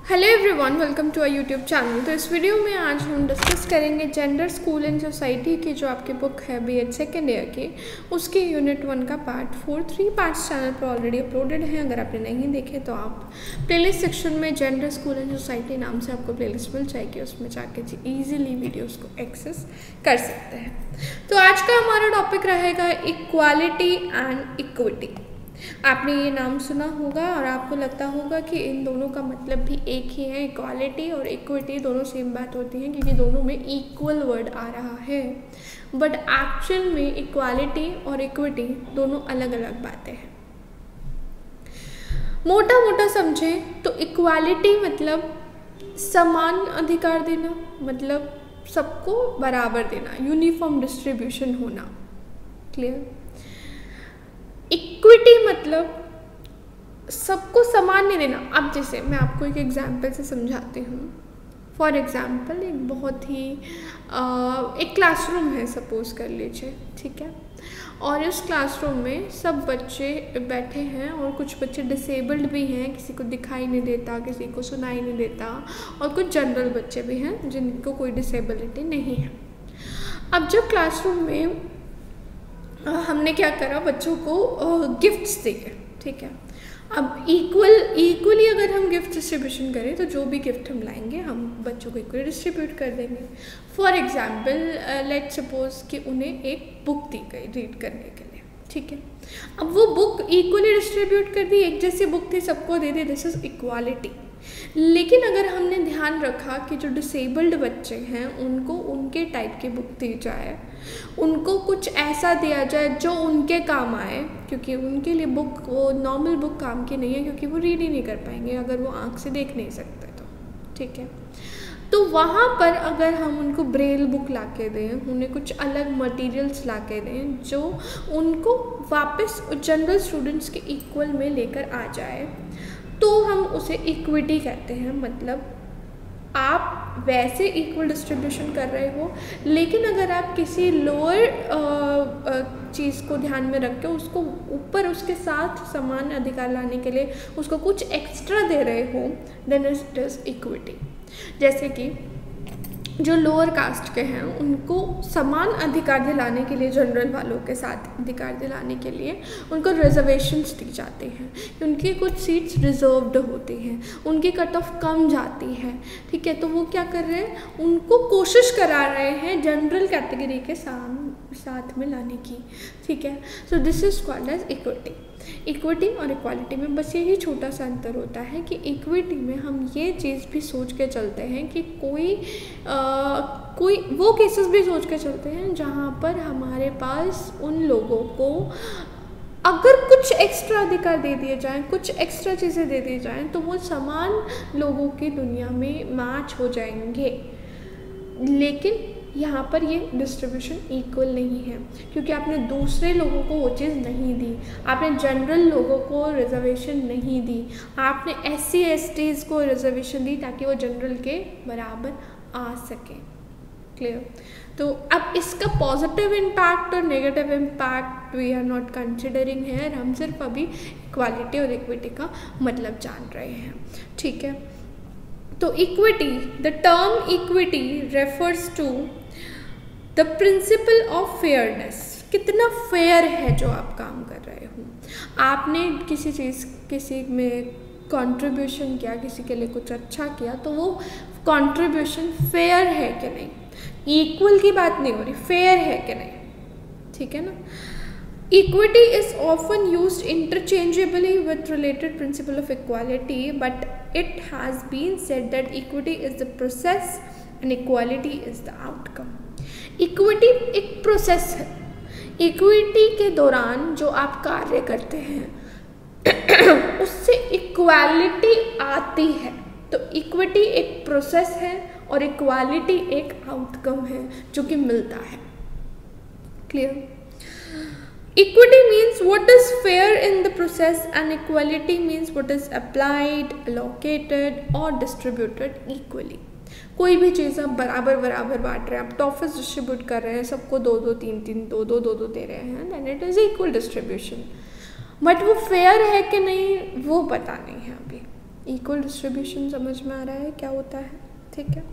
Hello everyone, welcome to our YouTube channel. तो इस video में आज हम डिस्कस करेंगे जेंडर स्कूल एंड सोसाइटी की जो आपकी बुक है बीएड सेकेंड ईयर की, उसके यूनिट 1 का पार्ट 4 3 पार्ट्स चैनल पर ऑलरेडी अपलोडेड हैं। अगर आपने नहीं देखे तो आप प्लेलिस्ट सेक्शन में जेंडर स्कूल एंड सोसाइटी नाम से आपको प्लेलिस्ट मिल जाएगी, उसमें जाके ईजिली वीडियोज़ को एक्सेस कर सकते हैं। तो आज का हमारा टॉपिक रहेगा इक्वालिटी एंड इक्विटी। आपने ये नाम सुना होगा और आपको लगता होगा कि इन दोनों का मतलब भी एक ही है। इक्वालिटी और इक्विटी दोनों सेम बात होती हैं क्योंकि दोनों में इक्वल वर्ड आ रहा है, बट एक्चुअल में इक्वालिटी और इक्विटी दोनों अलग अलग बातें हैं। मोटा मोटा समझे तो इक्वालिटी मतलब समान अधिकार देना, मतलब सबको बराबर देना, यूनिफॉर्म डिस्ट्रीब्यूशन होना। क्लियर? इक्विटी मतलब सबको समान नहीं देना। अब जैसे मैं आपको एक एग्जांपल से समझाती हूँ। फॉर एग्जांपल एक बहुत ही एक क्लासरूम है, सपोज कर लीजिए, ठीक है। और इस क्लासरूम में सब बच्चे बैठे हैं और कुछ बच्चे डिसेबल्ड भी हैं, किसी को दिखाई नहीं देता, किसी को सुनाई नहीं देता, और कुछ जनरल बच्चे भी हैं जिनको कोई डिसेबिलिटी नहीं है। अब जब क्लासरूम में हमने क्या करा, बच्चों को गिफ्ट्स दिए, ठीक है। अब इक्वली अगर हम गिफ्ट डिस्ट्रीब्यूशन करें तो जो भी गिफ्ट हम लाएंगे हम बच्चों को इक्वली डिस्ट्रीब्यूट कर देंगे। फॉर एग्जांपल लेट सपोज कि उन्हें एक बुक दी गई रीड करने के लिए, ठीक है। अब वो बुक इक्वली डिस्ट्रीब्यूट कर दी, एक जैसी बुक थी, सबको दे दी, दिस इज इक्वालिटी। लेकिन अगर हमने ध्यान रखा कि जो डिसेबल्ड बच्चे हैं उनको उनके टाइप की बुक दी जाए, उनको कुछ ऐसा दिया जाए जो उनके काम आए, क्योंकि उनके लिए बुक वो नॉर्मल बुक काम की नहीं है, क्योंकि वो रीड ही नहीं कर पाएंगे अगर वो आँख से देख नहीं सकते तो, ठीक है। तो वहाँ पर अगर हम उनको ब्रेल बुक ला के दें, उन्हें कुछ अलग मटेरियल्स ला के दें जो उनको वापस जनरल स्टूडेंट्स के इक्वल में लेकर आ जाए, तो हम उसे इक्विटी कहते हैं। मतलब आप वैसे इक्वल डिस्ट्रीब्यूशन कर रहे हो, लेकिन अगर आप किसी लोअर चीज़ को ध्यान में रख के उसको ऊपर उसके साथ समान अधिकार लाने के लिए उसको कुछ एक्स्ट्रा दे रहे हो, देन इट इज इक्विटी। जैसे कि जो लोअर कास्ट के हैं उनको समान अधिकार दिलाने के लिए, जनरल वालों के साथ अधिकार दिलाने के लिए उनको रिजर्वेशंस दी जाती हैं, उनकी कुछ सीट्स रिजर्व्ड होती हैं, उनकी कट ऑफ कम जाती है, ठीक है। तो वो क्या कर रहे हैं, उनको कोशिश करा रहे हैं जनरल कैटेगरी के साथ में लाने की, ठीक है। So this is called as equity. Equity और इक्वालिटी में बस यही छोटा सा अंतर होता है कि इक्विटी में हम ये चीज़ भी सोच के चलते हैं कि कोई वो केसेस भी सोच के चलते हैं जहाँ पर हमारे पास उन लोगों को अगर कुछ एक्स्ट्रा अधिकार दे दिए जाएं, कुछ एक्स्ट्रा चीज़ें दे दी जाएं, तो वो समान लोगों की दुनिया में मैच हो जाएंगे। लेकिन यहाँ पर ये डिस्ट्रीब्यूशन इक्वल नहीं है, क्योंकि आपने दूसरे लोगों को वो चीज़ नहीं दी, आपने जनरल लोगों को रिजर्वेशन नहीं दी, आपने SC STs को रिजर्वेशन दी ताकि वो जनरल के बराबर आ सके। क्लियर? तो अब इसका पॉजिटिव इम्पैक्ट और negative impact we are not considering है, हम सिर्फ अभी इक्वालिटी और इक्विटी का मतलब जान रहे हैं, ठीक है। तो equity, the term equity refers to the principle of fairness. कितना फेयर है जो आप काम कर रहे हो। आपने किसी में कंट्रीब्यूशन किया, किसी के लिए कुछ अच्छा किया, तो वो कंट्रीब्यूशन फेयर है कि नहीं। इक्वल की बात नहीं हो रही, फेयर है कि नहीं, ठीक है ना। Equity is often used interchangeably with related principle of equality, but it has been said that equity is the process and equality is the outcome. Equity एक प्रोसेस है। इक्विटी के दौरान जो आप कार्य करते हैं उससे इक्वालिटी आती है। तो इक्विटी एक प्रोसेस है और इक्वालिटी एक आउटकम है जो कि मिलता है। Clear? Equity means what is fair in the process and equality means what is applied, allocated or distributed equally. कोई भी चीज़ आप बराबर बांट रहे हैं, आप टॉफिस डिस्ट्रीब्यूट कर रहे हैं, सबको 2-2, 3-3, 2-2 दे रहे हैं, then it is equal distribution. But वो फेयर है कि नहीं वो पता नहीं है अभी। इक्वल डिस्ट्रीब्यूशन समझ में आ रहा है क्या होता है? ठीक है।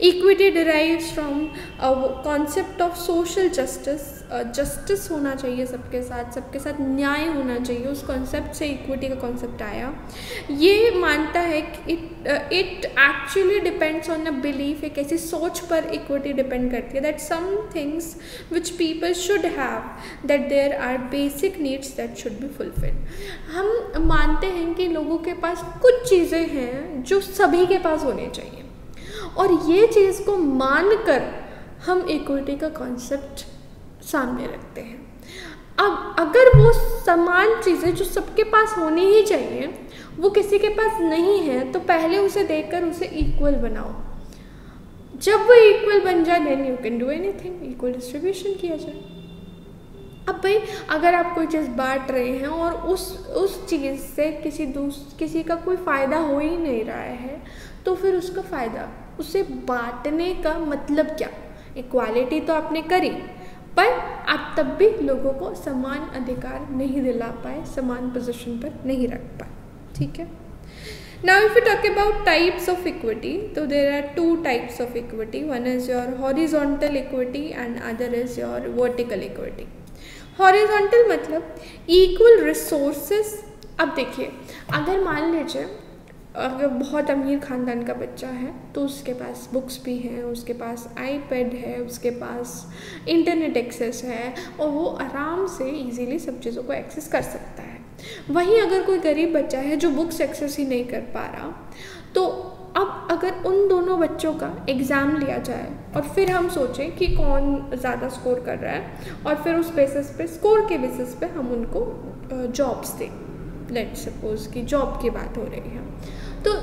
Equity derives from concept of social justice, justice होना चाहिए सबके साथ न्याय होना चाहिए, उस कॉन्सेप्ट से इक्विटी का कॉन्सेप्ट आया। ये मानता है कि it actually depends on a belief, एक ऐसी सोच पर इक्विटी डिपेंड करती है that some things which people should have, that there are basic needs that should be fulfilled. हम मानते हैं कि लोगों के पास कुछ चीज़ें हैं जो सभी के पास होने चाहिए, और ये चीज़ को मानकर हम इक्विटी का कॉन्सेप्ट सामने रखते हैं। अब अगर वो समान चीज़ें जो सबके पास होनी ही चाहिए वो किसी के पास नहीं है, तो पहले उसे देखकर उसे इक्वल बनाओ। जब वो इक्वल बन जाए then you can do anything, equal distribution किया जाए। अब भाई अगर आप कोई चीज़ बांट रहे हैं और उस चीज़ से किसी का कोई फ़ायदा हो ही नहीं रहा है, तो फिर उसका फ़ायदा, उसे बांटने का मतलब क्या? इक्वालिटी तो आपने करी, पर आप तब भी लोगों को समान अधिकार नहीं दिला पाए, समान पोजीशन पर नहीं रख पाए। ठीक है। Now if we talk about types of equity, so there are two types of equity. One is your horizontal equity and other is your vertical equity. Horizontal मतलब equal resources। अब देखिए, अगर मान लीजिए अगर बहुत अमीर ख़ानदान का बच्चा है तो उसके पास बुक्स भी हैं, उसके पास आईपैड है, उसके पास इंटरनेट एक्सेस है और वो आराम से इजीली सब चीज़ों को एक्सेस कर सकता है। वहीं अगर कोई गरीब बच्चा है जो बुक्स एक्सेस ही नहीं कर पा रहा, तो अब अगर उन दोनों बच्चों का एग्ज़ाम लिया जाए और फिर हम सोचें कि कौन ज़्यादा स्कोर कर रहा है और फिर उस बेसिस पे, स्कोर के बेसिस पे हम उनको जॉब्स दें, लेट्स सपोज कि जॉब की बात हो रही है, तो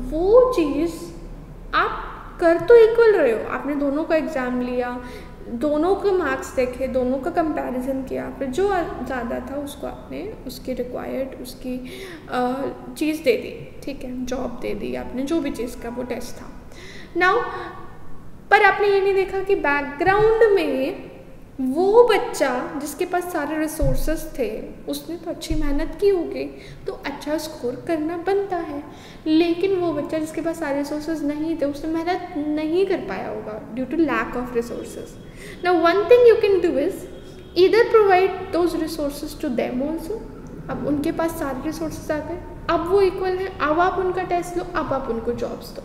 वो चीज़ आप कर तो इक्वल रहे हो। आपने दोनों का एग्ज़ाम लिया, दोनों के मार्क्स देखे, दोनों का कंपैरिजन किया, फिर जो ज़्यादा था उसको आपने उसकी रिक्वायर्ड उसकी चीज़ दे दी। ठीक है, जॉब दे दी आपने, जो भी चीज़ का वो टेस्ट था। नाउ पर आपने ये नहीं देखा कि बैकग्राउंड में वो बच्चा जिसके पास सारे रिसोर्सेज थे उसने तो अच्छी मेहनत की होगी, तो अच्छा स्कोर करना बनता है। लेकिन वो बच्चा जिसके पास सारे रिसोर्सेज नहीं थे उसने मेहनत नहीं कर पाया होगा due to lack of resources. Now one thing you can do is either provide those resources to them also. अब उनके पास सारे रिसोर्सेज आ गए, अब वो इक्वल है, अब आप उनका टेस्ट लो, अब आप उनको जॉब्स दो।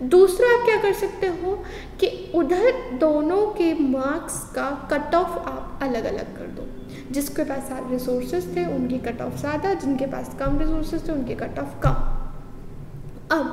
दूसरा आप क्या कर सकते हो कि उधर दोनों के मार्क्स का कट ऑफ आप अलग अलग कर दो। जिसके पास सारे रिसोर्सेज थे उनकी कट ऑफ ज़्यादा, जिनके पास कम रिसोर्सेज थे उनकी कट ऑफ कम। अब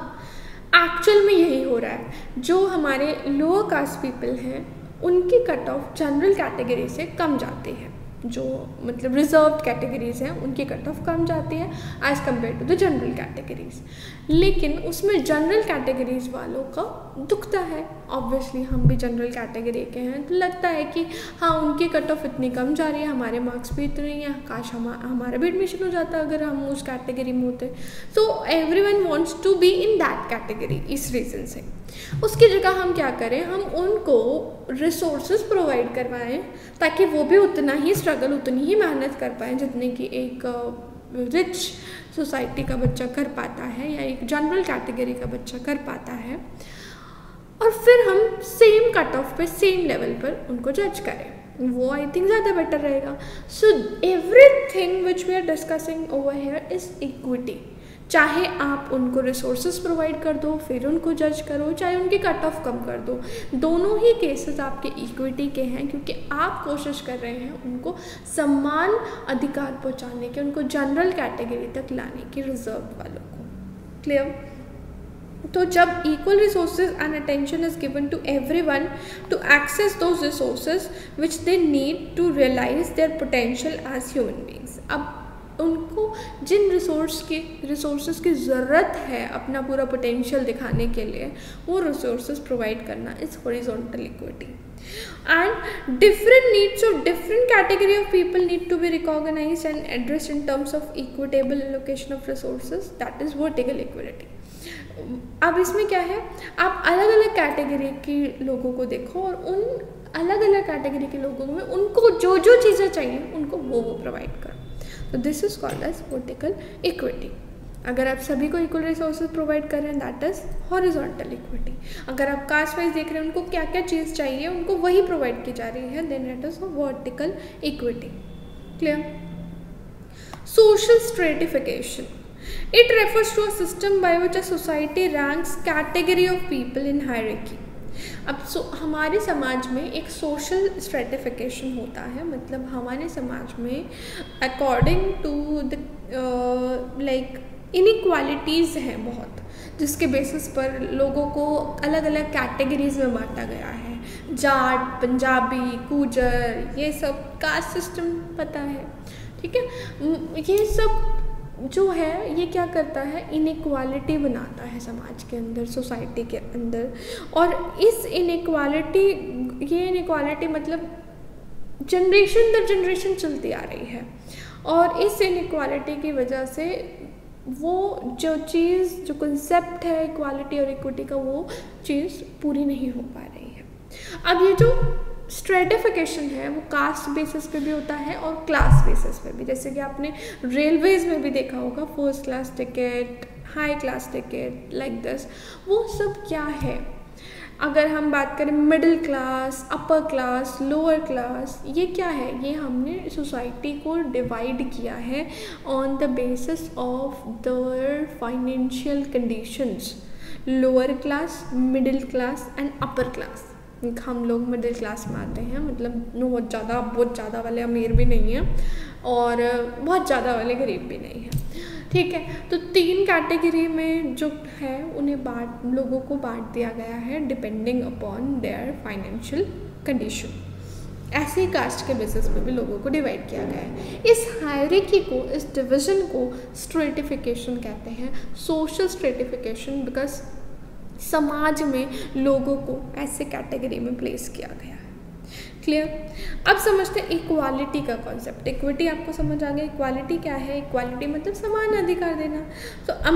एक्चुअल में यही हो रहा है, जो हमारे लोअर कास्ट पीपल हैं उनकी कट ऑफ जनरल कैटेगरी से कम जाती है, जो मतलब रिजर्व्ड कैटेगरीज हैं उनकी कट ऑफ कम जाती है as compare to the general categories. लेकिन उसमें जनरल कैटेगरीज वालों का दुखता है, ऑब्वियसली हम भी जनरल कैटेगरी के हैं, तो लगता है कि हाँ उनकी कट ऑफ इतनी कम जा रही है, हमारे मार्क्स भी इतने ही हैं, काश हमारा भी एडमिशन हो जाता अगर हम उस कैटेगरी में होते। तो everyone wants to be in that category, इस रीज़न से। उसकी जगह हम क्या करें, हम उनको रिसोर्सेज प्रोवाइड करवाएं ताकि वो भी उतना ही स्ट्रगल, उतनी ही मेहनत कर पाएँ जितने की एक रिच सोसाइटी का बच्चा कर पाता है या एक जनरल कैटेगरी का बच्चा कर पाता है, और फिर हम सेम कट ऑफ पे, सेम लेवल पर उनको जज करें। वो आई थिंक ज़्यादा बेटर रहेगा। So everything which we are discussing over here is equity. चाहे आप उनको रिसोर्सेज प्रोवाइड कर दो फिर उनको जज करो, चाहे उनकी कट ऑफ कम कर दो, दोनों ही केसेस आपके इक्विटी के हैं, क्योंकि आप कोशिश कर रहे हैं उनको समान अधिकार पहुंचाने के, उनको जनरल कैटेगरी तक लाने की, रिजर्व वालों को। क्लियर? तो जब equal resources and attention is given to everyone to access those resources which they need to realize their potential as human beings. अब उनको जिन रिसोर्सेज की ज़रूरत है अपना पूरा पोटेंशियल दिखाने के लिए, वो रिसोर्सेज प्रोवाइड करना is horizontal equity. And different needs of different category of people need to be recognized and addressed in terms of equitable allocation of resources, that is vertical equity. अब इसमें क्या है, आप अलग अलग कैटेगरी के लोगों को देखो और उन अलग अलग कैटेगरी के लोगों में उनको जो जो चीज़ें चाहिए उनको वो प्रोवाइड करो। So this is called as vertical equity. अगर आप सभी को इक्वल रिसोर्सेज प्रोवाइड कर रहे हैं, दैट इज़ हॉरिजॉन्टल इक्विटी। अगर आप कास्ट वाइज देख रहे हैं, उनको क्या क्या चीज़ चाहिए, उनको वही प्रोवाइड की जा रही है, then it is vertical equity. Clear? Social stratification, it refers to a system by which a society ranks category of people in hierarchy। अब हमारे समाज में एक सोशल स्ट्रेटिफिकेशन होता है, मतलब हमारे समाज में according to the like inequalities हैं बहुत, जिसके बेसिस पर लोगों को अलग अलग कैटेगरीज में बांटा गया है। जाट, पंजाबी, गुजर, ये सब कास्ट सिस्टम पता है, ठीक है। ये सब जो है ये क्या करता है, इनइक्वालिटी बनाता है समाज के अंदर, सोसाइटी के अंदर। और इस इनइक्वालिटी, ये इनइक्वालिटी मतलब जनरेशन दर जनरेशन चलती आ रही है, और इस इनइक्वालिटी की वजह से वो जो चीज़, जो कंसेप्ट है इक्वालिटी और इक्विटी का, वो चीज़ पूरी नहीं हो पा रही है। अब ये जो स्ट्रेटिफिकेशन है वो कास्ट बेसिस पे भी होता है और क्लास बेसिस पे भी, जैसे कि आपने रेलवेज़ में भी देखा होगा, first class ticket, high class ticket, like this. वो सब क्या है? अगर हम बात करें middle class, upper class, lower class, ये क्या है? ये हमने सोसाइटी को डिवाइड किया है on the basis of their financial conditions. Lower class, middle class and upper class. हम लोग मिडिल क्लास में आते हैं, मतलब बहुत ज़्यादा वाले अमीर भी नहीं हैं और बहुत ज़्यादा वाले गरीब भी नहीं हैं, ठीक है। तो 3 कैटेगरी में जो है उन्हें लोगों को बांट दिया गया है depending upon their financial condition. ऐसे ही कास्ट के बेसिस पे भी लोगों को डिवाइड किया गया है। इस हायरार्की को, इस डिवीज़न को स्ट्रेटिफिकेशन कहते हैं, सोशल स्ट्रेटिफिकेशन, बिकॉज समाज में लोगों को ऐसे कैटेगरी में प्लेस किया गया है। क्लियर? अब समझते हैं इक्वालिटी का कॉन्सेप्ट। इक्विटी आपको समझ आ गया, इक्वालिटी क्या है? इक्वालिटी मतलब समान अधिकार देना। तो अब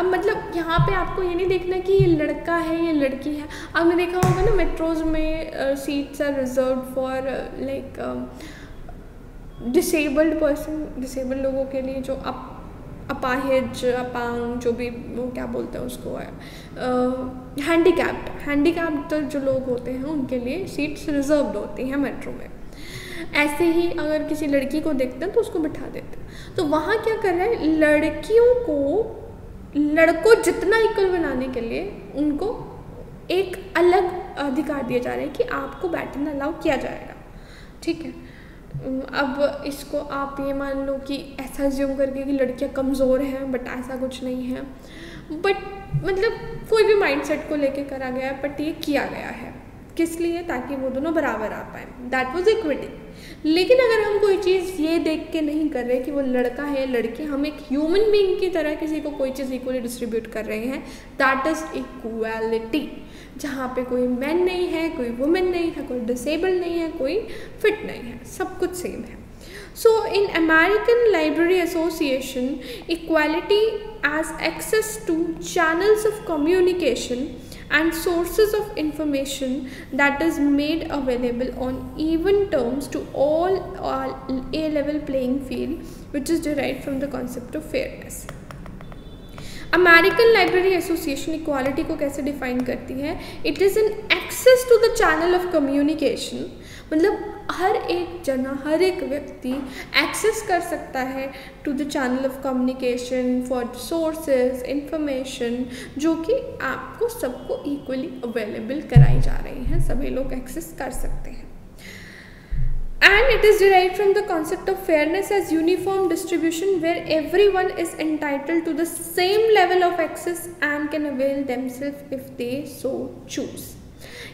मतलब यहाँ पे आपको ये नहीं देखना कि ये लड़का है, ये लड़की है। आपने देखा होगा ना मेट्रोज में seats are reserve for like disabled person, disabled लोगों के लिए, जो अपाहिज, अपांग, जो भी वो क्या बोलते हैं उसको, है हैंडीकैप्ड जो लोग होते हैं उनके लिए सीट्स रिजर्व्ड होती हैं मेट्रो में। ऐसे ही अगर किसी लड़की को देखते हैं तो उसको बिठा देते हैं। तो वहाँ क्या कर रहा है, लड़कियों को लड़कों जितना इक्वल बनाने के लिए उनको एक अलग अधिकार दिया जा रहा है कि आपको बैठना अलाउ किया जाएगा, ठीक है। अब इसको आप ये मान लो कि ऐसा ज्यूम करके कि लड़कियां कमज़ोर हैं, बट ऐसा कुछ नहीं है। बट मतलब कोई भी माइंडसेट को लेके करा गया है, बट ये किया गया है किस लिए? ताकि वो दोनों बराबर आ पाए। That was equity. लेकिन अगर हम कोई चीज़ ये देख के नहीं कर रहे कि वो लड़का है लड़की, हम एक ह्यूमन बीइंग की तरह किसी को कोई चीज़ इक्वली डिस्ट्रीब्यूट कर रहे हैं, दैट इज़ इक्वालिटी। जहाँ पे कोई मैन नहीं है, कोई वुमेन नहीं है, कोई डिसेबल्ड नहीं है, कोई फिट नहीं है, सब कुछ सेम है। So in American Library Association, equality as access to channels of communication and sources of information that is made available on even terms to all A-level playing field, which is derived from the concept of fairness. American library association equality को कैसे define करती है? It is an access to the channel of communication, मतलब हर एक जना, हर एक व्यक्ति एक्सेस कर सकता है to the channel of communication for sources information, जो कि आपको सबको इक्वली अवेलेबल कराई जा रही हैं, सभी लोग एक्सेस कर सकते हैं। And it is derived from the concept of fairness as uniform distribution, where everyone is entitled to the same level of access and can avail themselves if they so choose.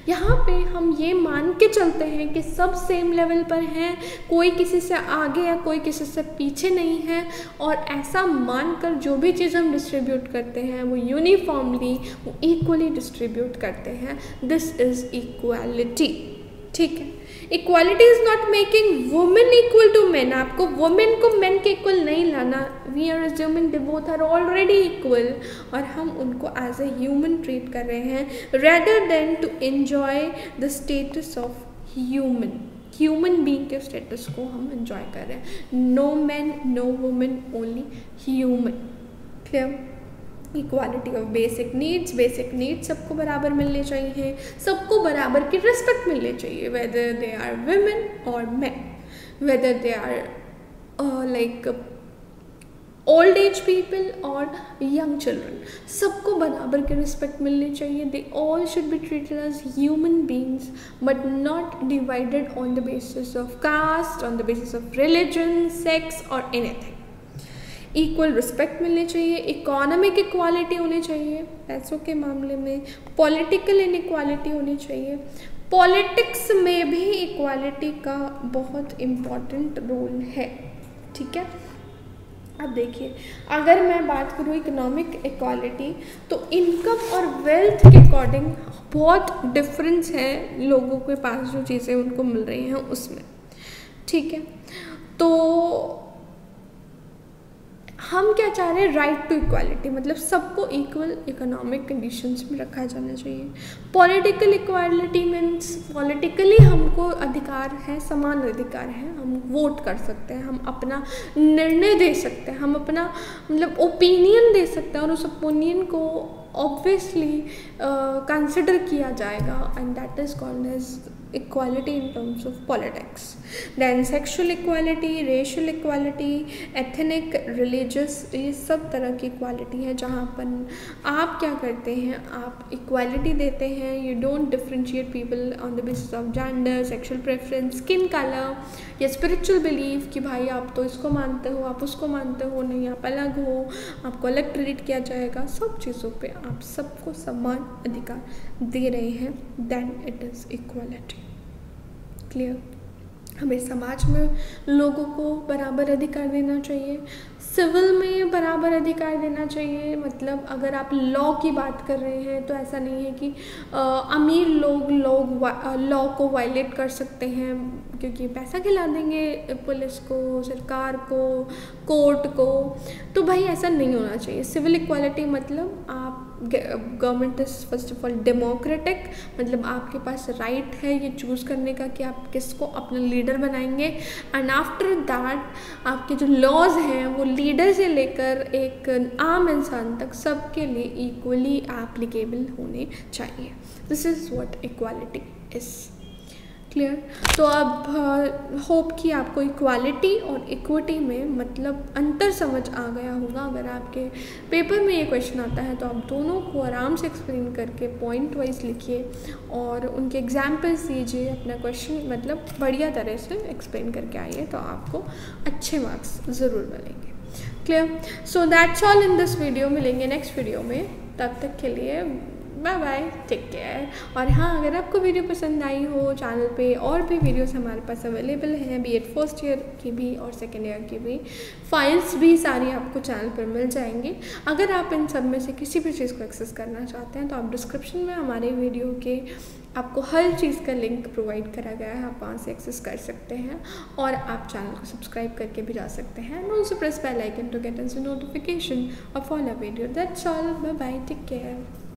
यहाँ पे हम ये मान के चलते हैं कि सब सेम लेवल पर हैं, कोई किसी से आगे या कोई किसी से पीछे नहीं है, और ऐसा मानकर जो भी चीज़ हम डिस्ट्रीब्यूट करते हैं वो यूनिफॉर्मली, वो इक्वली डिस्ट्रीब्यूट करते हैं। दिस इज़ इक्वालिटी, ठीक है। Equality is not making women equal to men. आपको वुमेन को मेन के इक्वल नहीं लाना। We are assuming they both are already equal, और हम उनको एज ए ह्यूमन ट्रीट कर रहे हैं, rather than to enjoy the status of human being के स्टेटस को हम एंजॉय कर रहे हैं। No man, no women, only human. Clear. Equality of basic needs सबको बराबर मिलने चाहिए, सबको बराबर की रिस्पेक्ट मिलनी चाहिए, वेदर दे आर वुमेन और man, whether they are like old age people और यंग चिल्ड्रन, सबको बराबर की रिस्पेक्ट मिलनी चाहिए। They all should be treated as human beings but not divided on the basis of caste, on the basis of religion, sex और anything. Equal respect मिलनी चाहिए, economic equality होनी चाहिए पैसों के मामले में, पॉलिटिकल इनइक्वालिटी होनी चाहिए, पॉलिटिक्स में भी इक्वालिटी का बहुत इम्पॉर्टेंट रोल है, ठीक है। अब देखिए, अगर मैं बात करूँ इकोनॉमिक इक्वालिटी, तो इनकम और वेल्थ के अकॉर्डिंग बहुत डिफरेंस है लोगों के पास, जो चीज़ें उनको मिल रही हैं उसमें, ठीक है। तो हम क्या चाह रहे हैं, राइट टू इक्वालिटी, मतलब सबको इक्वल इकोनॉमिक कंडीशंस में रखा जाना चाहिए। पॉलिटिकल इक्वालिटी मीन्स पॉलिटिकली हमको अधिकार है, समान अधिकार है, हम वोट कर सकते हैं, हम अपना निर्णय दे सकते हैं, हम अपना मतलब ओपिनियन दे सकते हैं और उस ओपिनियन को ऑब्वियसली कंसिडर किया जाएगा, and that is called as equality in terms of politics. Then sexual equality, racial equality, ethnic, religious, ये सब तरह की equality है, जहाँ पर आप क्या करते हैं, आप equality देते हैं, you don't differentiate people on the basis of gender, sexual preference, skin color या spiritual belief कि भाई आप तो इसको मानते हो, आप उसको मानते हो, नहीं आप अलग हो, आपको अलग ट्रीट किया जाएगा। सब चीज़ों पे आप सबको समान अधिकार दे रहे हैं, then it is equality। Clear. हमें समाज में लोगों को बराबर अधिकार देना चाहिए, सिविल में बराबर अधिकार देना चाहिए। मतलब अगर आप लॉ की बात कर रहे हैं तो ऐसा नहीं है कि अमीर लोग लॉ को वायलेट कर सकते हैं क्योंकि पैसा खिला देंगे पुलिस को, सरकार को, कोर्ट को, तो भाई ऐसा नहीं होना चाहिए। सिविल इक्वालिटी मतलब आप government is first of all democratic, मतलब आपके पास राइट है ये चूज़ करने का कि आप किसको अपना लीडर बनाएंगे, एंड आफ्टर दैट आपके जो लॉज हैं वो लीडर से लेकर एक आम इंसान तक सबके लिए इक्वली एप्लीकेबल होने चाहिए। This is what equality is. Clear. तो अब होप कि आपको इक्वालिटी और इक्विटी में मतलब अंतर समझ आ गया होगा। अगर आपके पेपर में ये क्वेश्चन आता है तो आप दोनों को आराम से एक्सप्लेन करके पॉइंट वाइज लिखिए और उनके एग्जाम्पल्स दीजिए, अपना क्वेश्चन मतलब बढ़िया तरह से एक्सप्लेन करके आइए तो आपको अच्छे मार्क्स ज़रूर मिलेंगे। Clear. So that's all in this video. मिलेंगे नेक्स्ट वीडियो में, तब तक के लिए बाय बाय, टेक केयर। और हाँ, अगर आपको वीडियो पसंद आई हो, चैनल पे और भी वीडियोस हमारे पास अवेलेबल हैं, बीएड फर्स्ट ईयर की भी और सेकेंड ईयर की भी, फाइल्स भी सारी आपको चैनल पर मिल जाएंगी। अगर आप इन सब में से किसी भी चीज़ को एक्सेस करना चाहते हैं तो आप डिस्क्रिप्शन में हमारे वीडियो के आपको हर चीज़ का लिंक प्रोवाइड करा गया है, आप वहाँ से एक्सेस कर सकते हैं और आप चैनल को सब्सक्राइब करके भी जा सकते हैं। And also press bell icon to get instant notification of all a video. That's all, bye bye, take care.